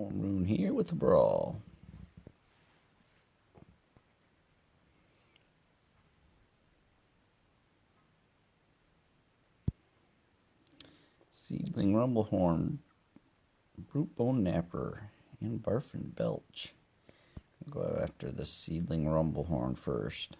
Bone Rune here with the Brawl. Seedling Rumblehorn, Brute Bone Napper, and Barfin Belch. I'll go after the Seedling Rumblehorn first.